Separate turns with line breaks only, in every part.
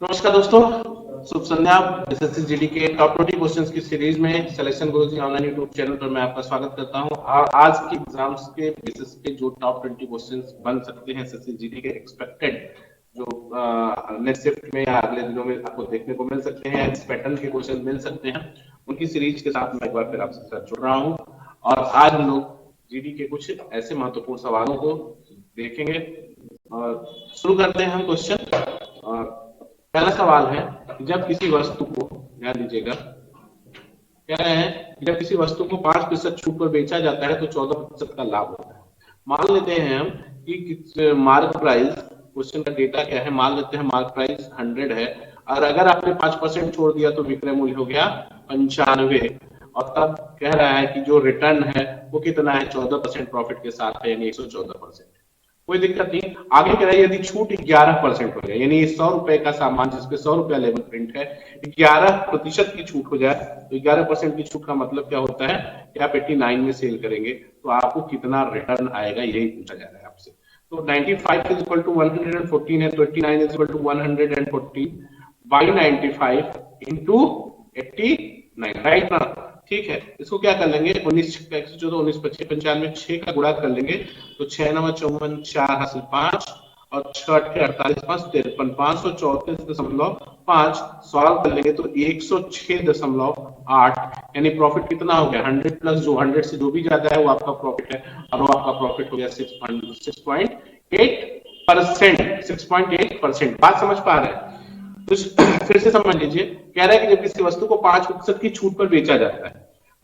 नमस्कार दोस्तों, शुभ संध्या। SSC GD के टॉप 20 क्वेश्चंस की सीरीज में सिलेक्शन गुरुजी ऑनलाइन यूट्यूब चैनल पर मैं आपका स्वागत करता हूं। और आज की एग्जाम्स के बेसिस पे जो टॉप 20 क्वेश्चंस बन सकते हैं एसएससी जीडी के एक्सपेक्टेड, जो नेक्स्ट शिफ्ट में या अगले दिनों में आपको देखने को मिल सकते हैं, इस पैटर्न के क्वेश्चन मिल सकते हैं, उनकी सीरीज के साथ मैं एक बार फिर आपसे साथ जुड़ रहा हूँ। और आज हम लोग जीडी के कुछ ऐसे महत्वपूर्ण सवालों को देखेंगे और शुरू करते हैं हम क्वेश्चन। और पहला सवाल है कि जब किसी वस्तु को, ध्यान दीजिएगा, कह रहे हैं कि जब किसी वस्तु को 5% छूट पर बेचा जाता है तो 14% का लाभ होता है। मान लेते हैं हम कि मार्क प्राइस, क्वेश्चन का डेटा क्या है, मान लेते हैं मार्क प्राइस 100 है और अगर आपने 5% छोड़ दिया तो विक्रय मूल्य हो गया 95। और तब कह रहा है कि जो रिटर्न है वो कितना है, 14% प्रॉफिट के साथ है, यानी 114%। कोई दिक्कत नहीं। आगे कह रहा है यदि छूट 11% हो जाए, यानी 100 रुपए का सामान जिसपे 100 रुपया लेवल प्रिंट है, 11% की छूट हो जाए तो 11% की छूट का मतलब क्या होता है कि आप 89 में सेल करेंगे तो आपको कितना रिटर्न आएगा, यही पूछा जा रहा है आपसे। तो 95 इज इक्वल टू 114 है, तो 89 is equal to 114 by 95 into 89, right ना। ठीक है, इसको क्या कर लेंगे, 19 14 19 25 95 6 का गुणा कर लेंगे तो 6 9 54 4 हासिल 5 और 6 8 48 5 53 534.5 सॉल्व कर लेंगे तो 106.8, यानी प्रॉफिट कितना हो गया, 100 प्लस जो 100 से जो भी ज्यादा है वो आपका प्रॉफिट है, और वो आपका प्रॉफिट हो गया 6.8%। बात समझ पा रहे हैं? तो फिर से समझ लीजिए, कह रहा है कि जब किसी वस्तु को 5% की छूट पर बेचा जाता है,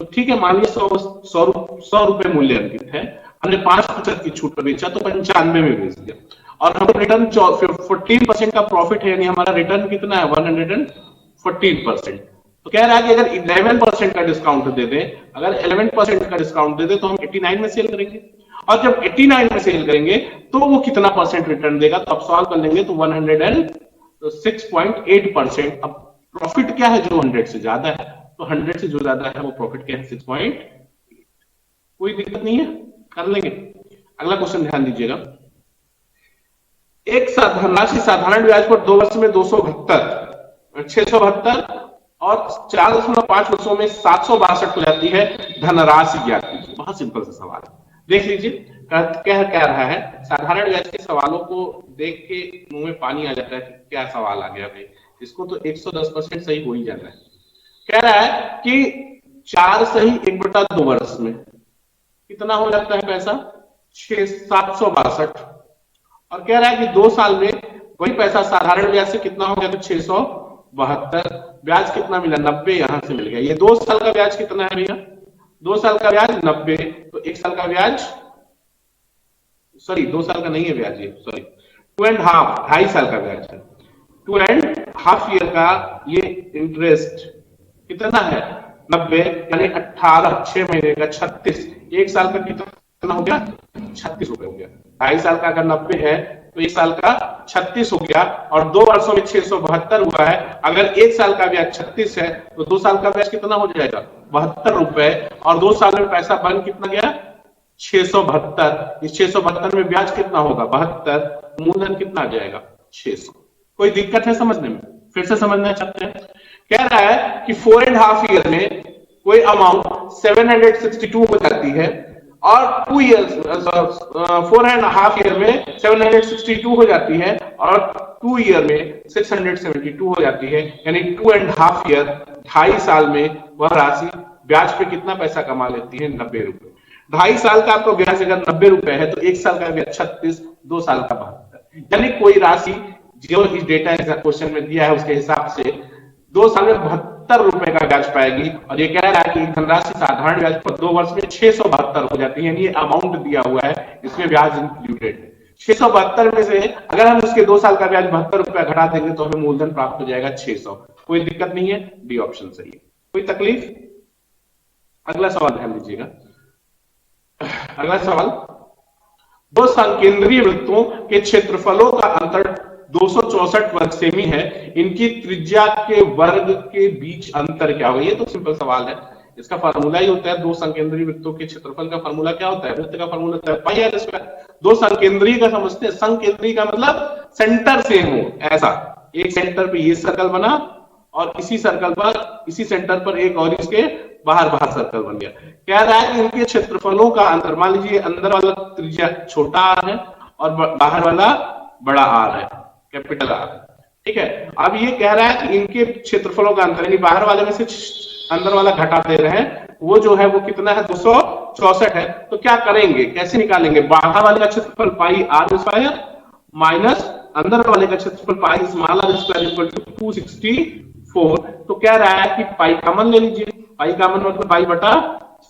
तो ठीक है, मान लीजिए 100 रुपए मूल्य अंकित है, हमने 5% की छूट पर बेचा तो 95 में बेच दिया, और हम रिटर्न 14% का प्रॉफिट है, यानी हमारा रिटर्न कितना है 114%। तो कह रहा है कि अगर 11% का डिस्काउंट दे दें, अगर 11% का डिस्काउंट दे दे तो हम 89 में सेल करेंगे, और जब 89 में सेल करेंगे तो वो कितना परसेंट रिटर्न देगा, तो आप सॉल्व कर लेंगे तो 6.8%। अब प्रॉफिट क्या है, जो 100 से ज्यादा है, तो 100 से जो ज्यादा है वो प्रॉफिट क्या है, 6. कोई दिक्कत नहीं है, कर लेंगे। अगला क्वेश्चन ध्यान दीजिएगा, एक धनराशि साधारण ब्याज पर 2 वर्ष में 672 और 4.5 वर्षों में 762 हो जाती है, धनराशि ज्ञात कीजिए। बहुत सिंपल सा सवाल है, देख लीजिए क्या रहा है। साधारण ब्याज के सवालों को देख के मुंह में पानी आ जाता है कि क्या सवाल आ गया भाई, इसको तो 110% सही हो ही जाना है। कह रहा है कि 4 सही 1/2 वर्ष में कितना हो जाता है पैसा, 762, और कह रहा है कि 2 साल में वही पैसा साधारण ब्याज से कितना हो गया, तो 672। ब्याज कितना मिला, 90 यहां से मिल गया। ये 2 साल का ब्याज कितना है भैया, 2 साल का ब्याज 90, तो 1 साल का ब्याज, सॉरी 2 साल का नहीं है ब्याज, ये सॉरी 2.5 2.5 साल का ब्याज है। 2.5 ईयर का ये इंटरेस्ट कितना है 90, यानी 18 6 महीने का 36, 1 साल का कितना हो गया 36 रुपए हो गया। 2.5 साल का अगर 90 है तो 1 साल का 36 हो गया, और 2 वर्षों में 672 हुआ है। अगर 1 साल का ब्याज 36 है तो 2 साल का ब्याज कितना हो जाएगा 72 रुपए, और 2 साल में पैसा बन कितना गया 672। इस 672 में ब्याज कितना होगा 72, मूलधन कितना आ जाएगा 600। कोई दिक्कत है समझने में, फिर से समझना चाहते हैं। कह रहा है कि 4.5 ईयर में कोई अमाउंट 762 हो जाती है, और 2 ईयर्स 4.5 ईयर में 762 हो जाती है, और 2 ईयर में 672 हो जाती है, यानी 2.5 ईयर 2.5 साल में वह राशि ब्याज पे कितना पैसा कमा लेती है 90 रुपए। 2.5 साल का आपका ब्याज अगर 90 रुपए है तो 1 साल का ब्याज 36, 2 साल का 72, यानी कोई राशि जो इस डेटा क्वेश्चन में दिया है उसके हिसाब से 2 साल में 72 रुपए का ब्याज पाएगी। और ये कह रहा है कि धनराशि साधारण ब्याज पर 2 वर्ष में 672 हो जाती है, यानी ये अमाउंट दिया हुआ है, इसमें ब्याज इंक्लूडेड है। 672 में से अगर हम उसके 2 साल का ब्याज 72 रुपया घटा देंगे तो हमें मूलधन प्राप्त हो जाएगा 600। कोई दिक्कत नहीं है, डी ऑप्शन सही है, कोई तकलीफ। अगला सवाल ध्यान दीजिएगा, अगला सवाल, 2 संकेंद्रीय वृत्तों के क्षेत्रफलों का अंतर 264 वर्ग सेमी है, इनकी त्रिज्या के वर्ग के बीच अंतर क्या होगा। ये तो सिंपल सवाल है, इसका फार्मूला ही होता है, 2 संकेंद्रीय वृत्तों के क्षेत्रफल का फार्मूला क्या होता है, वृत्त का फार्मूला होता है πr²। 2 संकेंद्रीय का समझते हैं, संकेंद्रीय का मतलब सेंटर सेम हो ऐसा, एक सेंटर पे ये सर्कल बना और इसी सर्कल पर, इसी सेंटर पर एक और इसके बाहर बाहर सर्कल बन गया। कह रहा है कि इनके क्षेत्रफलों का अंतर, मान लीजिए अंदर वाला त्रिज्या छोटा आर है और बाहर वाला बड़ा आर है, कैपिटल आर, ठीक है। अब ये कह रहा है कि इनके क्षेत्रफलों का अंतर, यानी बाहर वाले में से अंदर वाला घटा दे रहे हैं, वो जो है वो कितना है, 264 है। तो क्या करेंगे, कैसे निकालेंगे, बाहर वाले का क्षेत्रफल पाई आर स्क्वायर माइनस अंदर वाले का क्षेत्रफल pi small r square equal to 264। तो कह रहा है कि पाई कॉमन ले लीजिए, पाई कॉमन मतलब पाई बटा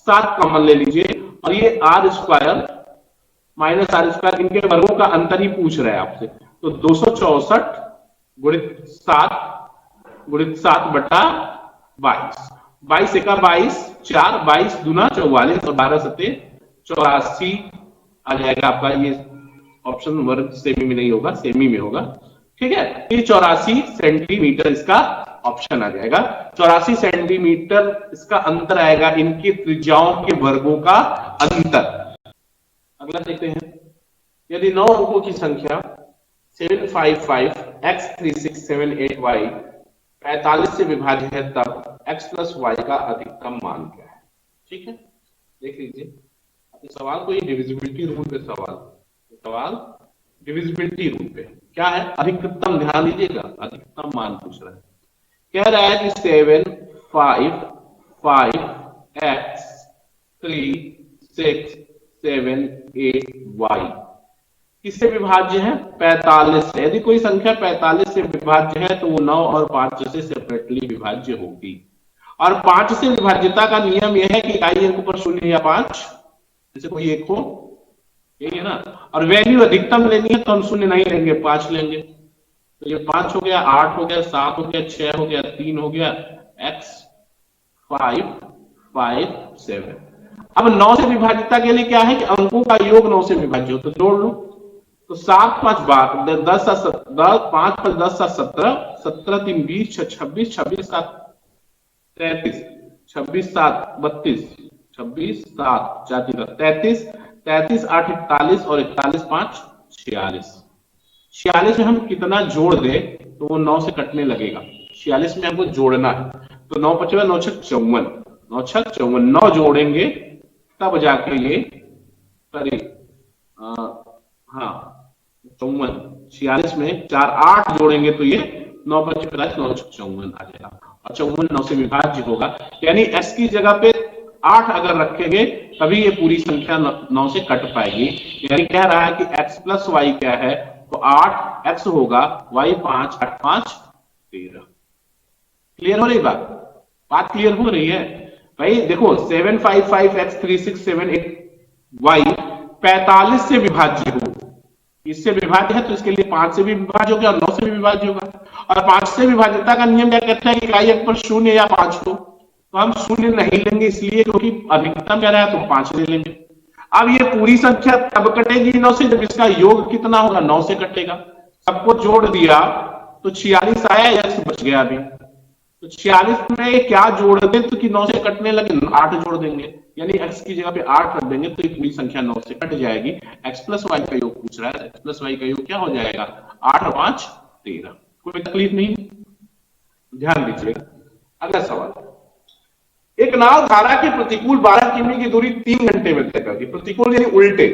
7 कॉमन ले लीजिए, और ये r square minus r square, इनके वर्गों का अंतर ही पूछ रहा है आपसे। तो 264 गुणित 7 बटा 22, 22 एका 22, 4, 22 दूना 44 और 12 सत्ते 84 आ जाएगा आपका। ये ऑप्शन वर्ग सेमी में नहीं होगा, सेमी में होगा, ठीक है। ये 84 सेंटीमीटर इसका ऑप्शन आ जाएगा। 84 सेंटीमीटर इसका अंतर आएगा, इनकी त्रिज्याओं के वर्गों का अंतर। अगला देखते हैं, यदि 9 अंकों की संख्या 755 x3678y 45 से विभाज्य है, तब x प्लस वाई का अधिकतम मान क्या है। ठीक है, देख लीजिए अपने सवाल को, ये डिविजिबिलिटी रूल पे सवाल डिविजिबिलिटी रूल पे क्या है, अधिकतम, ध्यान दीजिएगा, अधिकतम मान पूछ रहा है। कह रहा है कि 755 x 3678y किससे विभाज्य है, 45 से। यदि कोई संख्या 45 से विभाज्य है तो वो 9 और 5 से सेपरेटली विभाज्य होगी। और 5 से विभाज्यता का नियम यह है कि इकाई अंक पर 0 या 5, जैसे कोई एक हो, यही है ना। और वैल्यू अधिकतम लेनी है तो हम 0 नहीं लेंगे, 5 लेंगे। तो ये 5 हो गया, 8 हो गया, 7 हो गया, 6 हो गया, 3 हो गया, x 5 5 7। अब 9 से विभाज्यता के लिए क्या है कि अंकों का योग 9 से विभाज्य हो, तो जोड़ लो। तो 7 5 12, 10 5 5 10 17, 17 3 20, 26, 26 7 33, 26 7 32, 26 7 4 33, 33 8 41 और 41 5 46। 46 में हम कितना जोड़ दे तो वो 9 से कटने लगेगा। 46 में हमको जोड़ना है, तो 9 55 9 6 54, 9 6 54, 9 जोड़ेंगे तब जाके ये करीब, हाँ 54, 46 में 4 8 जोड़ेंगे तो ये 9 5 55 9 6 54 आ जाएगा। और 54 9 से विभाज्य होगा, यानी x की जगह पे 8 अगर रखेंगे तभी ये पूरी संख्या 9 से कट पाएगी। यानी कह रहा है कि x प्लस वाई क्या है, तो 8x होगा, y 5 8 5 13। क्लियर हो रही बात क्लियर हो रही है भाई। देखो 755 x 3678y 45 से विभाज्य हो, इससे विभाज्य है तो इसके लिए 5 से भी विभाज्य होगा और 9 से भी विभाज्य होगा। और 5 से विभाज्यता का नियम क्या कहता है कि इकाई अंक पर 0 या 5 हो, तो हम 0 नहीं लेंगे इसलिए क्योंकि अधिकतम क्या रहा है, तो 5 ले लेंगे। अब ये पूरी संख्या तब कटेगी 9 से जब इसका योग कितना होगा, 9 से कटेगा। सबको जोड़ दिया तो 46 आया, x बच गया अभी। तो 46 में क्या जोड़ दें तो कि 9 से कटने लगे, 8 जोड़ देंगे, यानी x की जगह पे 8 रख देंगे तो ये पूरी संख्या 9 से कट जाएगी। x प्लस वाई का योग पूछ रहा है, x प्लस वाई का योग क्या हो जाएगा, 8 और 5 13। कोई तकलीफ नहीं, ध्यान दीजिएगा। अगला सवाल, एक नाव धारा के प्रतिकूल 12 किमी की दूरी 3 घंटे में तय करती। प्रतिकूल यानी उल्टे,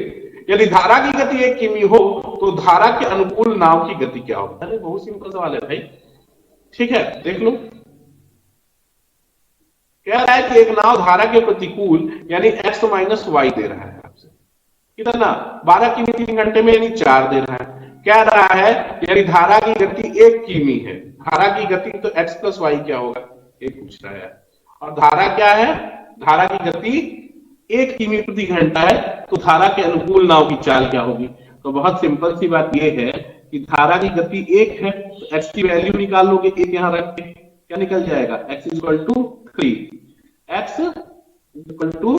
यदि धारा की गति 1 किमी हो तो धारा के अनुकूल नाव की गति क्या होगी। अरे बहुत सिंपल सवाल है भाई, ठीक है, देख लो। कह रहा है कि एक नाव धारा के प्रतिकूल यानी x माइनस वाई दे रहा है आपसे, कितना, 12 किमी 3 घंटे में, यानी 4 दे रहा है। कह रहा है यदि धारा की गति 1 किमी है, धारा की गति तो x प्लस वाई क्या होगा, ये पूछ रहा है। और धारा क्या है, धारा की गति 1 किमी प्रति घंटा है, तो धारा के अनुकूल नाव की चाल क्या होगी। तो बहुत सिंपल सी बात यह है कि धारा की गति 1 है तो x की वैल्यू निकाल लोगे, 1 यहां रख के क्या निकल जाएगा, x equal to 3, x equal to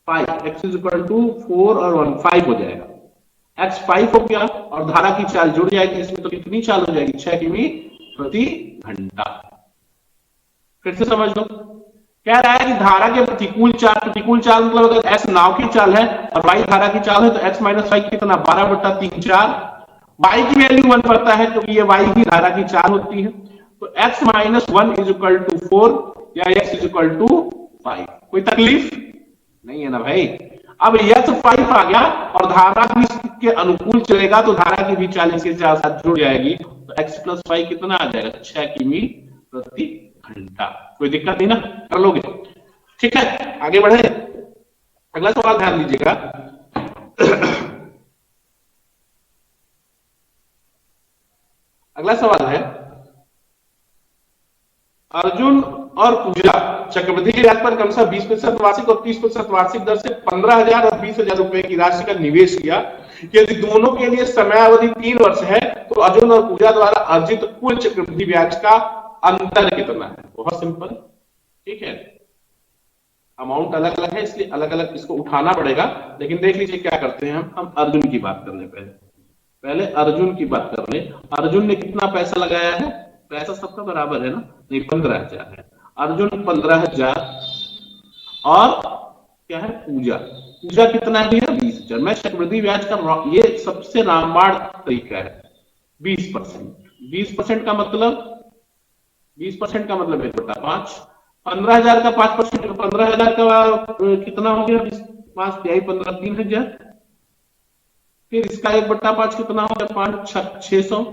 5, x equal to 4 और 1 5 हो जाएगा। x 5 हो गया और धारा की चाल जुड़ जाएगी इसमें, तो कितनी चाल हो जाएगी, 6 किमी प्रति घंटा। फिर से समझ लो, कह रहा है कि धारा के प्रतिकूल चाल मतलब अगर x नाव की चाल है और y धारा की चाल है तो x माइनस वाई कितना, 12 बटा 3 4, y की वैल्यू 1 पड़ता है क्योंकि ये y की धारा की चाल होती है। तो x minus 1 is equal to 4 या x इज इक्वल टू 5। कोई तकलीफ नहीं है ना भाई। अब यस 5 आ गया और धारा भी इसके अनुकूल चलेगा तो धारा की भी चाल इसके साथ जुड़ जाएगी। तो x प्लस 5 कितना आ जाएगा? 6 किमी प्रति घंटा। कोई दिक्कत नहीं ना, कर लोगे? ठीक है, आगे बढ़े। अगला सवाल ध्यान दीजिएगा। अगला सवाल है, अर्जुन और पूजा चक्रवृद्धि ब्याज पर क्रमशः 20% वार्षिक और 30% वार्षिक दर से 15,000 और 20,000 रुपए की राशि का निवेश किया। यदि दोनों के लिए समयावधि 3 वर्ष है तो अर्जुन और पूजा द्वारा अर्जित कुल चक्रवृद्धि ब्याज का अंतर कितना है? बहुत सिंपल, ठीक है। अमाउंट अलग अलग है इसलिए अलग अलग इसको उठाना पड़ेगा, लेकिन देख लीजिए क्या करते हैं हम अर्जुन की बात करने पहले अर्जुन की बात कर ले। अर्जुन ने कितना पैसा लगाया है? पैसा सबका बराबर है ना, नहीं 15,000 है। अर्जुन 15,000 और क्या है पूजा कितना दिया? 20,000। मैं चक्रवृद्धि ब्याज का ये सबसे रामबाण तरीका है 20%। 20% का मतलब 1/5। 15,000 का 5%, 15,000 का कितना हो गया? 5 तिहाई 15, 3,000। फिर इसका 1/5 कितना हो गया? 5 600।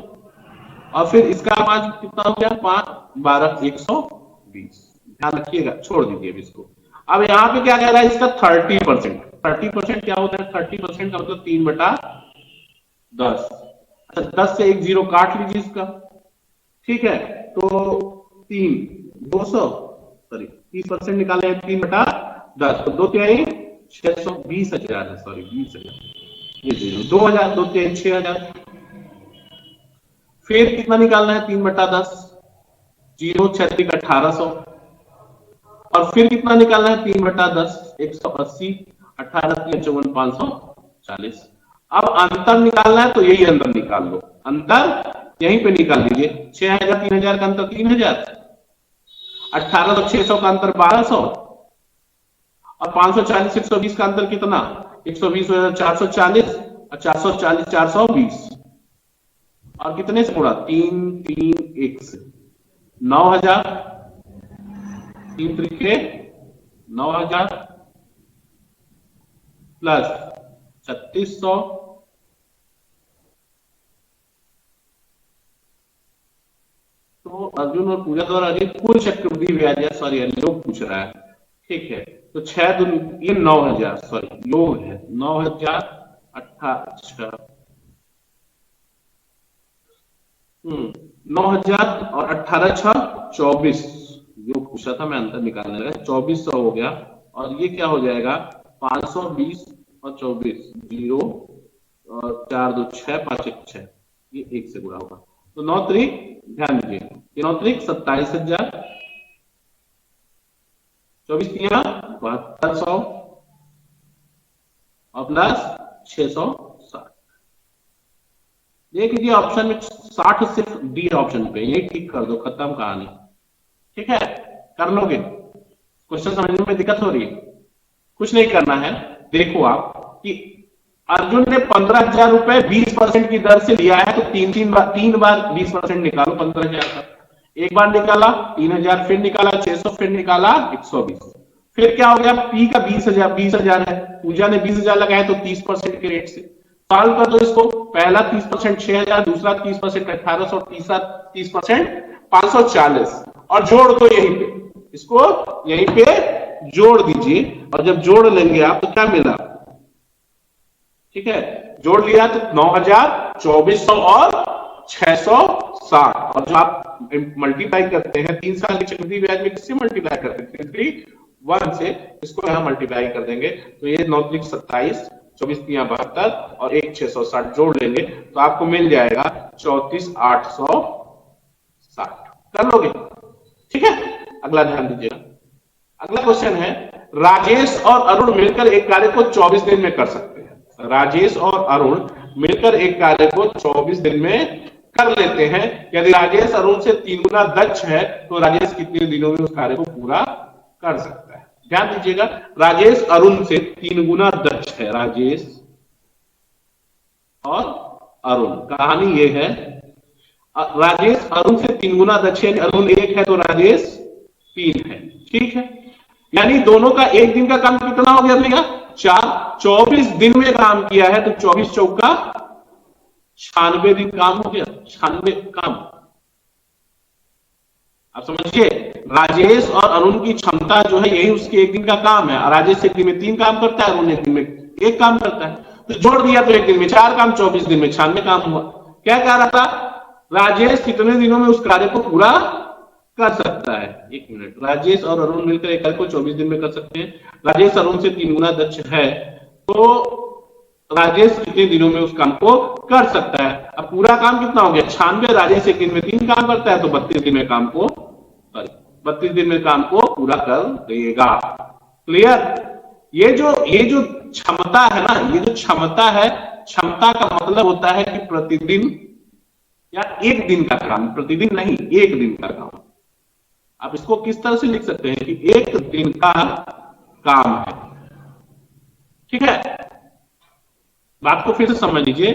और फिर इसका 5 कितना हो गया? 5 12 120। ध्यान रखिएगा, छोड़ दीजिए इसको। अब यहाँ पे क्या कह रहा है? इसका 30%। 30% क्या होता है? 30% का मतलब 3/10। अच्छा 10 से एक 0 काट लीजिए इसका, ठीक है। तो 200 सॉरी 30% निकाले हैं 3/10 तो 2 तिहाई 620,000 है। सॉरी 20,000 ये 2,000 2 तिहाई 6,000। फिर कितना निकालना है? 3/10 0 6 1800। और फिर कितना निकालना है? 3/10 180 18 54 540। अब अंतर निकालना है तो यही अंतर निकाल लो, अंतर यहीं पे निकाल लीजिए। 6,000 3,000 का अंतर 3,000, 18 तो 600 का अंतर 1,200 और 540 120 का अंतर कितना? 120 440 और 440 420 और कितने से गुणा? 3 3 1 से 9,000 3 त्रिके 9,000 प्लस 3600 तो अर्जुन और पूजा द्वारा अर्जित कुल चक्रवृद्धि ब्याज है। सॉरी योग पूछ रहा है, ठीक है। तो 6 ये 9,000 सॉरी योग है 9,000 18 9,000 और 18 6 24 योग पूछा था मैं, अंतर निकालने लगा 2400 हो गया। और ये क्या हो जाएगा? 520 और 24 0 और 4 2 6 5 1 6 ये 1 से गुणा होगा। तो 9 त्रिक ध्यान दीजिए, 9 त्रिक 27,000 24 तिया 7200 और प्लस 660। देख लीजिए ऑप्शन में 60 सिर्फ डी ऑप्शन पे, ये ठीक कर दो, खत्म कहानी। ठीक है, कर लोगे? क्वेश्चन समझने में दिक्कत हो रही है? कुछ नहीं करना है। देखो आप कि अर्जुन ने 15,000 रुपए 20% की दर से लिया है तो तीन बार 20% निकालो 15,000 का। एक बार निकाला 3,000, फिर निकाला 600, फिर निकाला 120। फिर क्या हो गया? पी का 20,000 है, पूजा ने 20,000 लगाया तो 30% के रेट से सॉल्व कर दो इसको। पहला 30% 6,000, दूसरा 30% 1,800, तीसरा 30% 540 और जोड़ दो यहीं पे, इसको यहीं पे जोड़ दीजिए। और जब जोड़ लेंगे आप तो क्या मिला? ठीक है, जोड़ लिया तो 9,000 2400 और 660। और जो आप मल्टीप्लाई करते हैं 3 साल की चक्रवृद्धि ब्याज में किससे मल्टीप्लाई करते हैं? 331 से इसको यहां मल्टीप्लाई कर देंगे तो ये 9 त्रिक 27 24 तिया 72 और 1 660 जोड़ लेंगे तो आपको मिल जाएगा 34,860। कर लोगे? ठीक है, अगला ध्यान दीजिएगा। अगला क्वेश्चन है, राजेश और अरुण मिलकर एक कार्य को 24 दिन में कर सकते हैं। राजेश और अरुण मिलकर एक कार्य को 24 दिन में कर लेते हैं। यदि राजेश अरुण से 3 गुना दक्ष है तो राजेश कितने दिनों में उस कार्य को पूरा कर सकता है? ध्यान दीजिएगा, राजेश अरुण से 3 गुना दक्ष है। राजेश और अरुण। कहानी ये है, राजेश अरुण से 3 गुना दक्ष है, अरुण 1 है तो राजेश 3 है, ठीक है। यानी दोनों का एक दिन का काम कितना हो गया भैया? 4। 24 दिन में काम किया है तो 24 चौका 96 दिन काम हो गया, 96 काम। आप समझिए, राजेश और अरुण की क्षमता जो है यही उसके एक दिन का काम है। राजेश एक दिन में 3 काम करता है, अरुण एक दिन में 1 काम करता है, तो जोड़ दिया तो एक दिन में 4 काम, 24 दिन में 96 काम हुआ। क्या कह रहा था? राजेश कितने दिनों में उस कार्य को पूरा कर सकता है? 1 मिनट। राजेश और अरुण मिलकर एक कार्य को 24 दिन में कर सकते हैं। राजेश अरुण से 3 गुना दक्ष है तो राजेश कितने दिनों में उस काम को कर सकता है? अब पूरा काम कितना हो गया? 96। राजेश एक दिन में 3 काम करता है तो 32 दिन में काम को 32 दिन में काम को पूरा कर देगा। क्लियर? ये जो क्षमता है ना, ये जो क्षमता है, क्षमता का मतलब होता है कि प्रतिदिन या एक दिन का काम, प्रतिदिन नहीं, एक दिन का काम। आप इसको किस तरह से लिख सकते हैं कि एक दिन का काम है, ठीक है। बात को फिर से समझ लीजिए,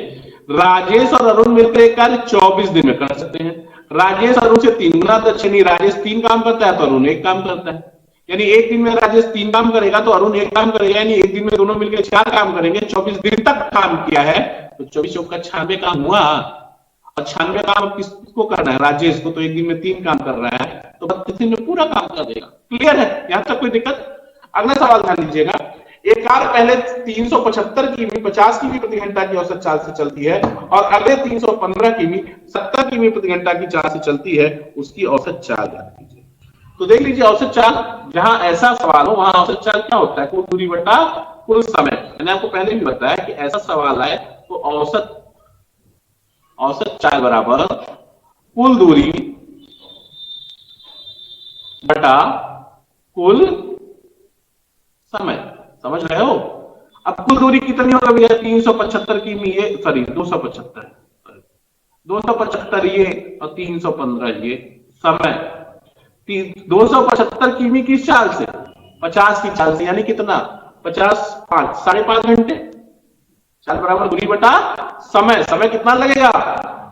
राजेश और अरुण मिलकर एक कार्य 24 दिन में कर सकते हैं। राजेश अरुण से 3 गुना दक्ष, यानी राजेश 3 काम करता है तो अरुण 1 काम करता है। यानी एक दिन में राजेश 3 काम करेगा तो अरुण 1 काम करेगा, यानी एक दिन में दोनों मिलकर 4 काम करेंगे। 24 दिन तक काम किया है तो 24 चौका 96 काम हुआ। और 96 काम किसको करना है? राजेश को। तो एक दिन में 3 काम कर रहा है तो 32 दिन में पूरा काम कर देगा। क्लियर है? यहां तक कोई दिक्कत? अगला सवाल ध्यान दीजिएगा। एक कार पहले 375 किमी 50 किमी प्रति घंटा की औसत चाल से चलती है और अगले 315 किमी 70 किमी प्रति घंटा की चाल से चलती है, उसकी औसत चाल ज्ञात कीजिए। तो देख लीजिए, औसत चाल, जहां ऐसा सवाल हो वहां औसत चाल क्या होता है? कुल दूरी बटा कुल समय। मैंने आपको पहले भी बताया कि ऐसा सवाल है तो औसत चाल बराबर कुल दूरी बटा कुल समय। समझ रहे हो? अब कुल दूरी कितनी होगा भैया? 375 किमी ये, सॉरी 275 ये और 315 ये। समय 275 किमी किस चाल से? 50 की चाल से, यानी कितना? 50 5 5.5 घंटे। चाल बराबर दूरी बटा समय। समय कितना लगेगा?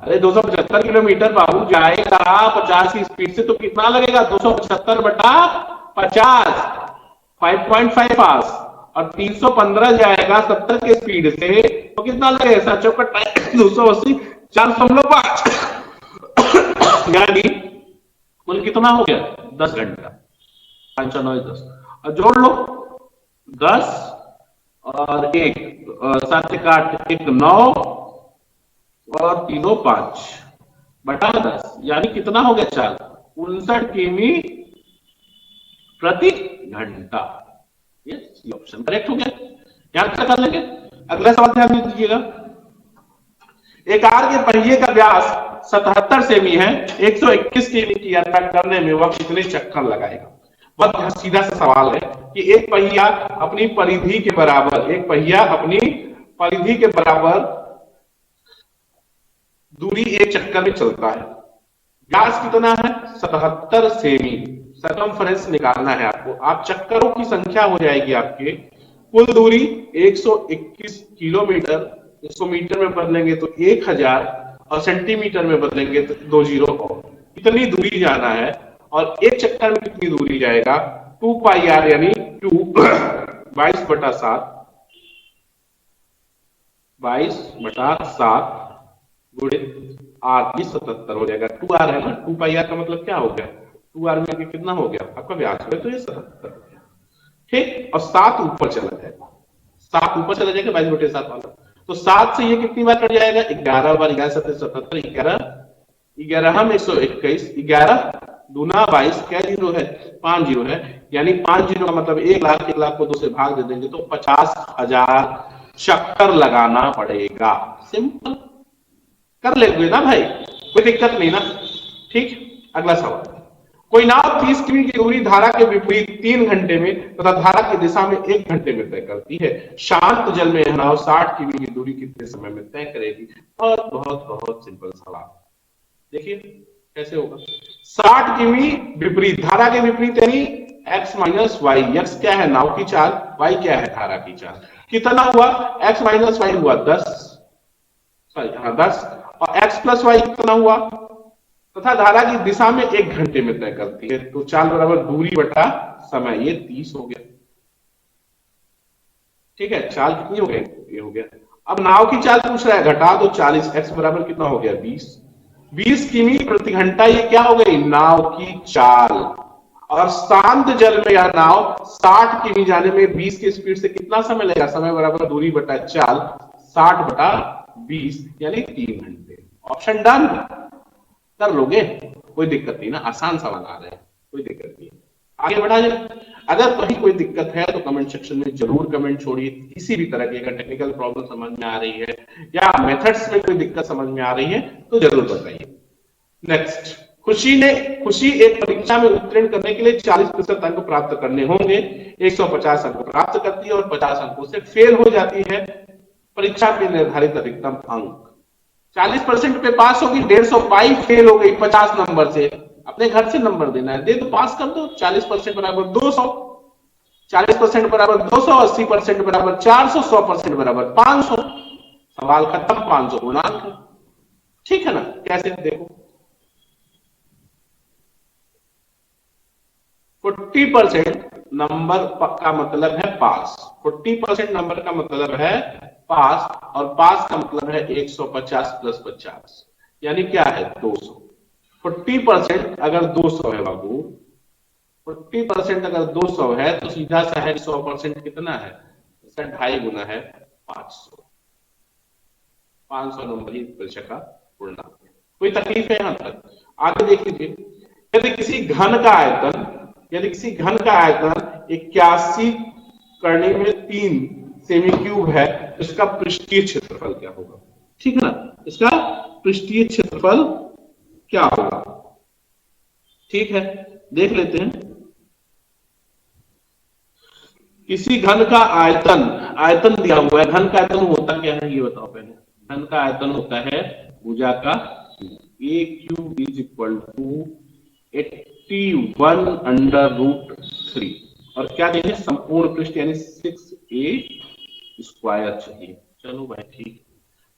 अरे 275 किलोमीटर बाबू जाएगा 50 की स्पीड से, तो कितना लगेगा? 275 बटा 50, 5.5 आवर्स। और 315 जाएगा 70 के स्पीड से तो कितना लगेगा? 7 चौका 280, 4.5, यानी कुल कितना हो गया? 10 घंटा। 5 9 10 और जोड़ लो, 10 और 1 7 से काट 1 9 और 3 5 बटा 10, यानी कितना हो गया? 4 59 किमी प्रति घंटा। ये ऑप्शन करेक्ट हो गया। यहां तक कर लेंगे। अगला सवाल ध्यान दीजिएगा। एक कार के पहिए का व्यास 77 सेमी है, 121 किमी की यात्रा करने में वह कितने चक्कर लगाएगा? बहुत सीधा सा सवाल है कि एक पहिया अपनी परिधि के बराबर दूरी एक चक्कर में चलता है। व्यास कितना है? 77 सेमी। सरकमफ्रेंस निकालना है आपको। आप चक्करों की संख्या हो जाएगी आपके। कुल दूरी 121 किलोमीटर, इसको मीटर में बदलेंगे तो 1000 और सेंटीमीटर में बदलेंगे तो 2 जीरो और। इतनी दूरी जाना है और एक चक्कर में कितनी दूरी जाएगा? 2 पाई आर, यानी 2 22/7 गुणे आर की 77 हो जाएगा। 2 आर है ना, 2 पाई आर का मतलब क्या हो गया? 2 आर में कितना हो गया आपका व्यास है, तो ये 77 हो गया, ठीक। और 7 ऊपर चला जाएगा, 7 ऊपर चला जाएगा 22/7 वाला। तो 7 से ये कितनी बार कट जाएगा? 11 बार। 11 7 77, 11 हम 121, 11 दूना 22, क्या जीरो है? 5 जीरो है, यानी 5 जीरो का मतलब 1 लाख। 1 लाख को 2 से भाग दे देंगे तो 50,000 चक्कर लगाना पड़ेगा। सिंपल कर लेंगे ना भाई, कोई दिक्कत नहीं ना, ठीक। अगला सवाल, कोई नाव 30 किमी की दूरी धारा के विपरीत 3 घंटे में तथा धारा की दिशा में 1 घंटे में तय करती है। शांत जल में यह नाव 60 किमी की दूरी कितने समय में तय करेगी? बहुत बहुत बहुत सिंपल सवाल। देखिए कैसे होगा। 60 किमी विपरीत, धारा के विपरीत यानी x माइनस वाई। x क्या है? नाव की चाल। y क्या है? धारा की चाल। कितना हुआ? x माइनस वाई हुआ 10, सॉरी हाँ 10, और x प्लस वाई कितना हुआ, तथा धारा की दिशा में 1 घंटे में तय करती है। तो चाल बराबर दूरी बटा समय, ये 30 हो गया। ठीक है, चाल कितनी हो गई, ये हो गया। अब नाव की चाल पूछ रहा है, घटा दो 40, x बराबर कितना हो गया 20, 20 किमी प्रति घंटा, ये क्या हो गई नाव की चाल। और शांत जल में यह नाव 60 किमी जाने में 20 की स्पीड से कितना समय लगेगा, समय बराबर दूरी बटा चाल, 60 बटा 20 यानी 3 घंटे। ऑप्शन डन, कर लोगे, कोई दिक्कत नहीं ना, आसान सवाल आ रहे हैं, कोई दिक्कत नहीं। आगे बढ़ा जाए, अगर कहीं कोई दिक्कत है तो कमेंट सेक्शन में जरूर कमेंट छोड़िए। किसी भी तरह की अगर टेक्निकल प्रॉब्लम समझ में आ रही है या मेथड्स में कोई दिक्कत समझ में आ रही है तो जरूर बताइए। नेक्स्ट, खुशी एक परीक्षा में उत्तीर्ण करने के लिए 40% अंक प्राप्त करने होंगे, 150 अंक प्राप्त करती है और 50 अंकों से फेल हो जाती है। परीक्षा के निर्धारित अधिकतम अंक 40% पे पास होगी, 150 पाई फेल हो गई 50 नंबर से, अपने घर से नंबर देना है, दे तो पास कर दो। 40% बराबर 200, 40% बराबर 200, 80% बराबर 400, 100% बराबर 500, सवाल खत्म, 500 पूर्णांक। ठीक है ना, कैसे देखो, 40% नंबर का मतलब है पास, 40% नंबर का मतलब है पास, और पास का मतलब है 150 प्लस 50 यानी क्या है 200। 40% अगर 200 है बाबू, 40% अगर 200 है तो सीधा सा है 100% कितना है, इसका 2.5 गुना है 500, 500 नंबर ही परीक्षा का पूर्णांक। कोई तकलीफ है यहां तक, आगे देख लीजिए। यदि किसी घन का आयतन, यदि किसी घन का आयतन 81 करने में 3 सेमी क्यूब है तो इसका पृष्ठीय क्षेत्रफल क्या होगा। ठीक है ना, इसका पृष्ठीय क्षेत्रफल क्या होगा। ठीक है, देख लेते हैं। किसी घन का आयतन, आयतन दिया हुआ है, घन का आयतन होता क्या है ये बताओ पहले। घन का आयतन होता है भुजा का A cube is equal to 81 under root 3, और क्या चाहिए संपूर्ण पृष्ठ यानी 6a स्क्वायर चाहिए। चलो भाई ठीक,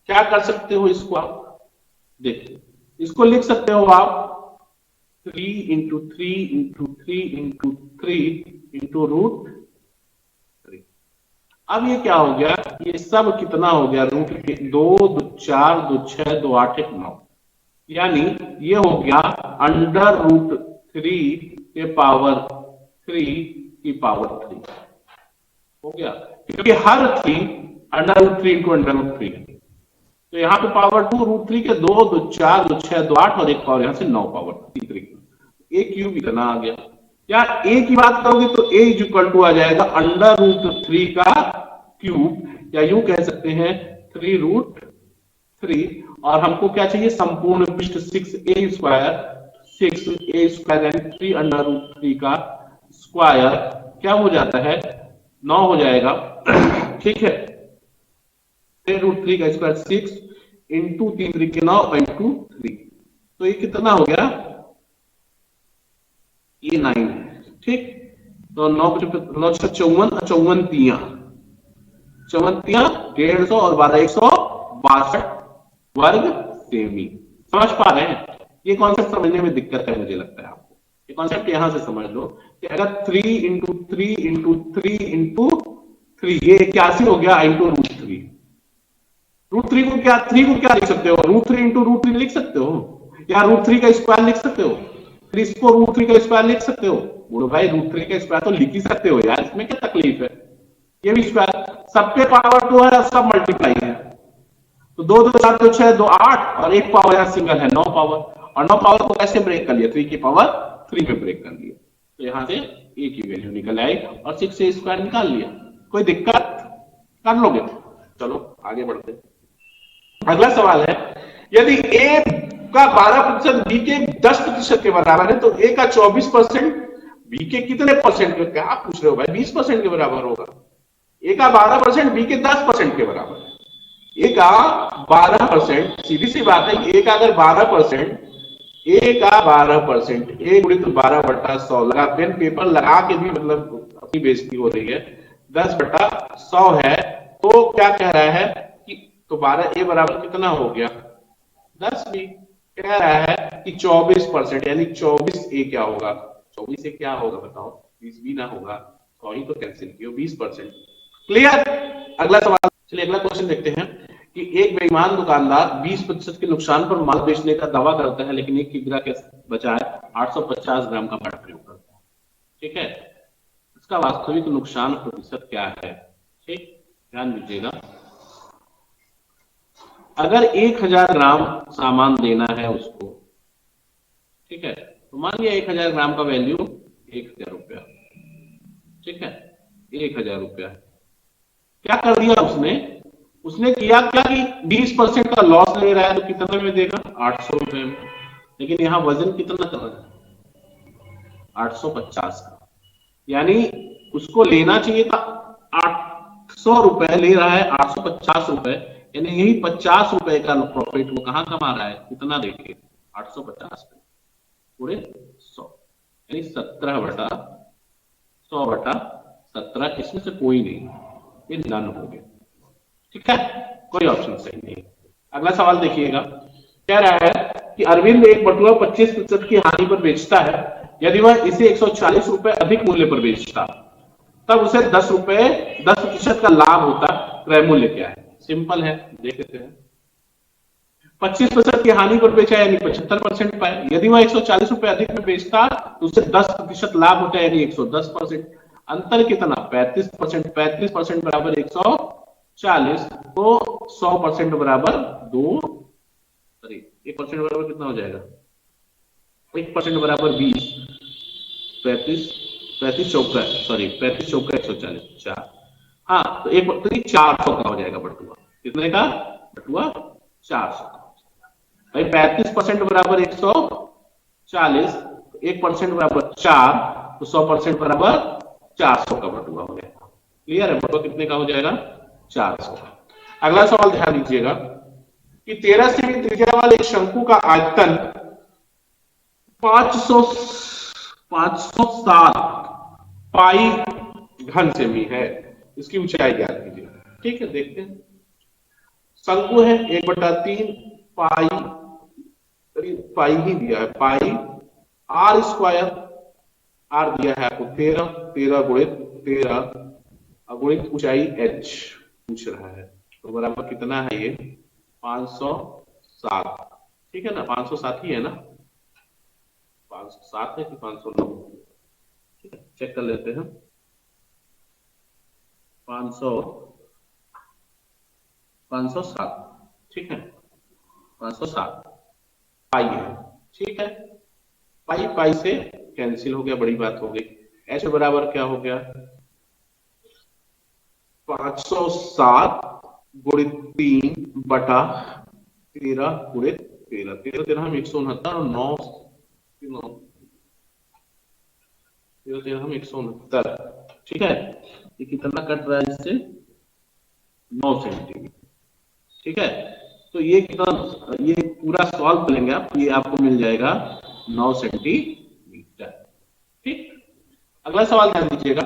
क्या कर सकते हो इसको आप, देखो इसको लिख सकते हो आप 3 into 3 into 3 into 3 into root 3। अब ये क्या हो गया, ये सब कितना हो गया, रूट 2 2 4 2 6 2 8 1 9, यानी ये हो गया अंडर रूट 3 के पावर 3 की पावर 3 हो गया, क्योंकि हर 3 under root 3 into under root 3, तो यहाँ पे पावर 2 रूट 3 के 2 2 4 2 6 2 8 और एक पावर यहाँ से 9 पावर 3, ए क्यूब इतना आ गया। या ए की बात करोगे तो ए इज इक्वल टू आ जाएगा अंडर रूट 3 का क्यूब, या यूं कह सकते हैं 3 रूट 3, और हमको क्या चाहिए संपूर्ण पृष्ठ 6a स्क्वायर, 6a स्क्वायर यानी 3 अंडर रूट 3 का स्क्वायर क्या हो जाता है 9 हो जाएगा। ठीक है, 3 रूट 3 का स्क्वायर 6 इंटू 3 3 के 9 इंटू 3, तो ये कितना हो गया, ये 9 है। ठीक, तो 9 9 54, 54 तिया 150 और 12 162 वर्ग सेमी। समझ पा रहे हैं, ये कॉन्सेप्ट समझने में दिक्कत है मुझे लगता है आपको, ये कॉन्सेप्ट यहां से समझ लो कि अगर 3 इंटू 3 इंटू 3 इंटू 3 ये 81 हो गया इंटू रूट 3, रूट 3 को क्या 3 को क्या लिख सकते हो, रूट 3 इंटू रूट 3 लिख सकते हो, या रूट 3 का स्क्वायर लिख सकते हो, फिर इसको रूट 3 का स्क्वायर लिख सकते हो। बोलो भाई रूट 3 का स्क्वायर तो लिख ही सकते हो यार, इसमें क्या तकलीफ है, ये भी स्क्वायर, सबके पावर 2 है, सब मल्टीप्लाई है, तो 2 2 4 2 6 2 8 और एक पावर यहाँ सिंगल है 9 पावर, और 9 पावर को कैसे ब्रेक कर लिया, 3 की पावर 3 में ब्रेक कर लिया, तो यहां से ए की वैल्यू निकल आई और 6 स्क्वायर निकाल लिया। कोई दिक्कत, कर लोगे। चलो आगे बढ़ते हैं। अगला सवाल है, यदि ए का 12% बी के 10% के बराबर है तो ए का 24% बी के कितने परसेंट, क्या आप पूछ रहे हो भाई, 20% के बराबर होगा। ए का 12% बी के 10% के बराबर है, ए का 12%, सीधी सी बात है, ए का अगर 12%, ए का 12%, ए गुणित 12/100 लगा, पेन पेपर लगा के भी मतलब अपनी बेइज्जती हो रही है, 10/100 है, तो क्या कह रहा है कि तो 12A बराबर कितना हो गया 10B। कह रहा है कि 24%, यानी 24A क्या होगा, 24A क्या होगा बताओ, 20B ना होगा, 100 ही तो कैंसिल किया, 20%। क्लियर। अगला सवाल, चलिए अगला क्वेश्चन देखते हैं कि एक बेईमान दुकानदार 20% के नुकसान पर माल बेचने का दावा करता है, लेकिन 1 किग्रा के बजाय 850 ग्राम का पाउडर प्रयोग करता है। ठीक है, इसका वास्तविक नुकसान प्रतिशत क्या है। ठीक, ध्यान दीजिएगा, अगर 1000 ग्राम सामान देना है उसको, ठीक है, तो मान लिया 1000 ग्राम का वैल्यू 1000 रुपया, ठीक है, 1000 रुपया। क्या कर दिया उसने, उसने किया क्या कि 20% का लॉस ले रहा है, तो कितने में देगा 800 रुपए में, लेकिन यहां वजन कितना कर रहा है 850 का, यानी उसको लेना चाहिए था 800 रुपए, ले रहा है 850 रुपए, यानी यही 50 रुपए का प्रॉफिट वो कहां कमा रहा है, कितना देखिए 850 पे पूरे 100, यानी 17/100/17, इसमें से कोई नहीं, ये नन हो गया। ठीक है, कोई ऑप्शन सही नहीं। अगला सवाल देखिएगा, कह रहा है कि अरविंद एक बटुआ 25% की हानि पर बेचता है, यदि वह इसे 140 रुपए अधिक मूल्य पर बेचता तब उसे 10% का लाभ होता, क्रय मूल्य क्या है। सिंपल है, देख लेते हैं। 25% की हानि पर बेचा यानी 75% पाए, यदि वह 140 रुपए अधिक में बेचता तो उसे 10% लाभ होता है, यानी 110%। अंतर कितना 35%, 35% बराबर 140, तो 100% बराबर 1% बराबर कितना हो जाएगा, 1% बराबर 20, 35 चौका 140 4, हाँ तो एक तो 400 का हो जाएगा बटुआ, कितने का बटुआ 400 का। भाई 35% बराबर 140, 1% बराबर 4, तो 100% बराबर 400 का बटुआ हो गया। क्लियर है, बटुआ कितने का हो जाएगा 400 का। अगला सवाल ध्यान दीजिएगा कि 13 सेमी त्रिज्या वाले एक शंकु का आयतन 507 पाई घन सेमी है, इसकी ऊंचाई ज्ञात कीजिए। ठीक है, देखते हैं। शंकु है 1/3 पाई, पाई ही दिया है, पाई आर स्क्वायर, आर दिया है आपको 13, 13 गुणित 13 गुणित ऊंचाई h पूछ रहा है, तो बराबर कितना है ये 507। ठीक है ना, 507 ही है ना, 507 है कि 509, ठीक है चेक कर लेते हैं। 507, ठीक है 507 पाई है, ठीक है, पाई पाई से कैंसिल हो गया, बड़ी बात हो गई। एच बराबर क्या हो गया 507 गुणित 3/13 गुणित 13, 13 13 हम 169 और 9 13 हम 169, ठीक है, ये कितना कट रहा है इससे 9 सेंटीमीटर। ठीक है, तो ये कितना, ये पूरा सॉल्व करेंगे आप, ये आपको मिल जाएगा 9 सेंटीमीटर। ठीक, अगला सवाल ध्यान दीजिएगा,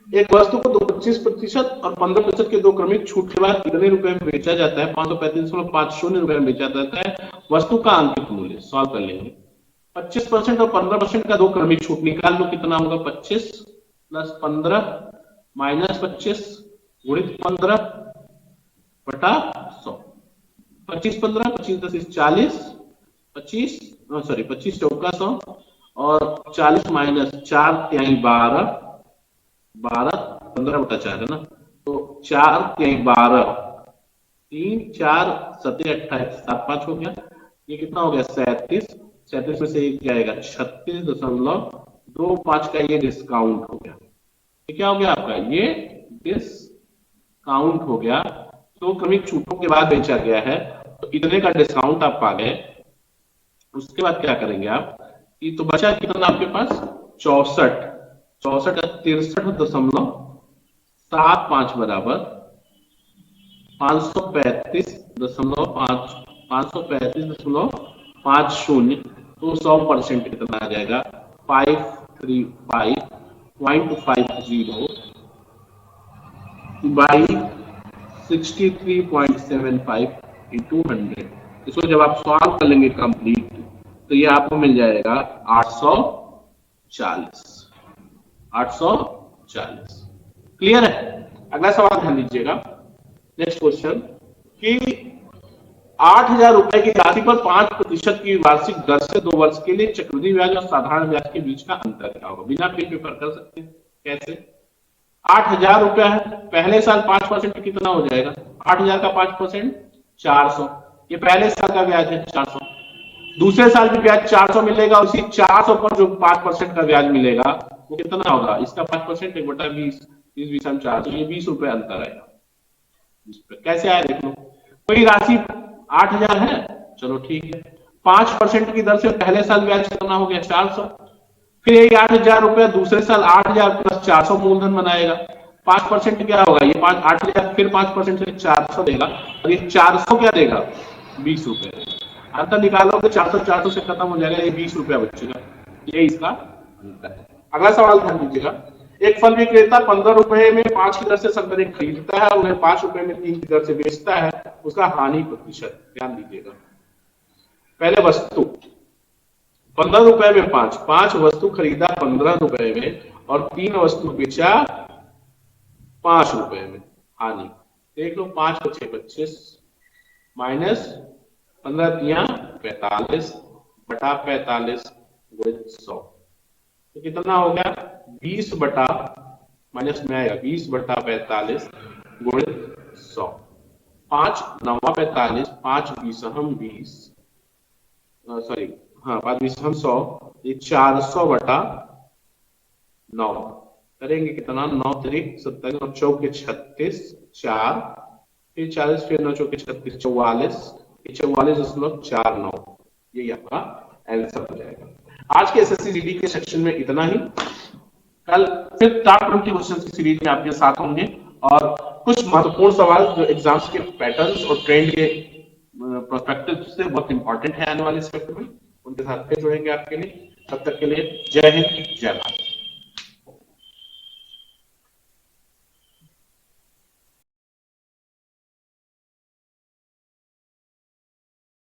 एक वस्तु को 25% और 15% के दो क्रमिक छूट के बाद कितने रुपए में बेचा जाता है, 535.50 रुपए में बेचा जाता है, वस्तु का अंकित मूल्य। सॉल्व कर लेंगे। 25% और 15% का दो क्रमिक छूट निकाल लो, कितना होगा 25 + 15 - 25 गुणित 15 बटा 100। 25 15 25 10 40, 25 सॉरी 25 चौका 100 और 40 - 4 = 12, 12 15/4 है ना, तो 4 × 12 3 4 7 28 7 5 हो गया, ये कितना हो गया 37, 37 में से एक जाएगा 36.25 का ये डिस्काउंट हो गया। ये क्या हो गया आपका, ये डिस्काउंट हो गया, तो क्रमिक छूटों के बाद बेचा गया है, तो इतने का डिस्काउंट आप पा गए। उसके बाद क्या करेंगे आप, ये तो बचा कितना आपके पास 64, 63.75 बराबर 535.50, तो 100% कितना आ जाएगा 535.50 बाई 63.75 इंटू 100। इसको जब आप सॉल्व कर लेंगे कंप्लीट तो ये आपको मिल जाएगा 840। 840 क्लियर है। अगला सवाल ध्यान दीजिएगा, नेक्स्ट क्वेश्चन कि 8,000 रुपए की राशि पर 5% की वार्षिक दर से 2 वर्ष के लिए चक्रवृद्धि ब्याज और साधारण ब्याज के बीच का अंतर क्या होगा। बिना पेन पेपर कर सकते हैं। कैसे? 8,000 रुपया है, पहले साल 5% कितना हो जाएगा? 8,000 का 5% 400। ये पहले साल का ब्याज है 400। दूसरे साल भी ब्याज 400 मिलेगा, उसी 400 पर जो 5% का ब्याज मिलेगा वो कितना होगा? इसका 5% 1/20, 20 400, ये 20 रुपए अंतर आएगा। कैसे आया देख लो। कोई राशि 8,000 है, चलो ठीक है, 5% की दर से पहले साल ब्याज कितना हो गया? 400। फिर ये 8,000 रुपया दूसरे साल 8,000 प्लस 400 मूलधन बनाएगा। 5% क्या होगा? ये 8,000 फिर 5% से 400 देगा, और ये 400 क्या देगा? 20 रुपए। अंतर निकालोगे 400 400 से खत्म हो जाएगा, ये 20 रुपया बचेगा। ये इसका अंतर है। अगला सवाल ध्यान दीजिएगा, एक फल विक्रेता 15 रुपए में 5 की दर से संतरे खरीदता है और उन्हें 5 रुपए में 3 की दर से बेचता है, उसका हानि प्रतिशत ध्यान दीजिएगा। पहले वस्तु 15 रुपए में 5 वस्तु खरीदा 15 रुपए में और 3 वस्तु बेचा 5 रुपए में, हानि देख लो। 5 को 6 25 माइनस 15 3 45 बटा 45 गुणित 100, तो कितना हो गया? 20 बटा माइनस में आएगा 20 बटा 45 गुणित 100। 5 9 45, 5 20 हम 20, सॉरी हाँ 5 20 हम 100, ये 400 बटा 9 करेंगे कितना? 9 3 27 और 4 के 36, 4 फिर 40 फिर 9 4 के 36 44, 44.49, यही आपका आंसर हो जाएगा। आज के एसएससी जीडी के सेक्शन में इतना ही। कल फिर टॉप 20 क्वेश्चन की सीरीज में आपके साथ होंगे और कुछ महत्वपूर्ण सवाल जो एग्जाम्स के पैटर्न्स और ट्रेंड के पर्सपेक्टिव से बहुत इंपॉर्टेंट है आने वाले सेक्टर में, उनके साथ फिर जुड़ेंगे आपके लिए। तब तक के लिए जय हिंद, जय भारत।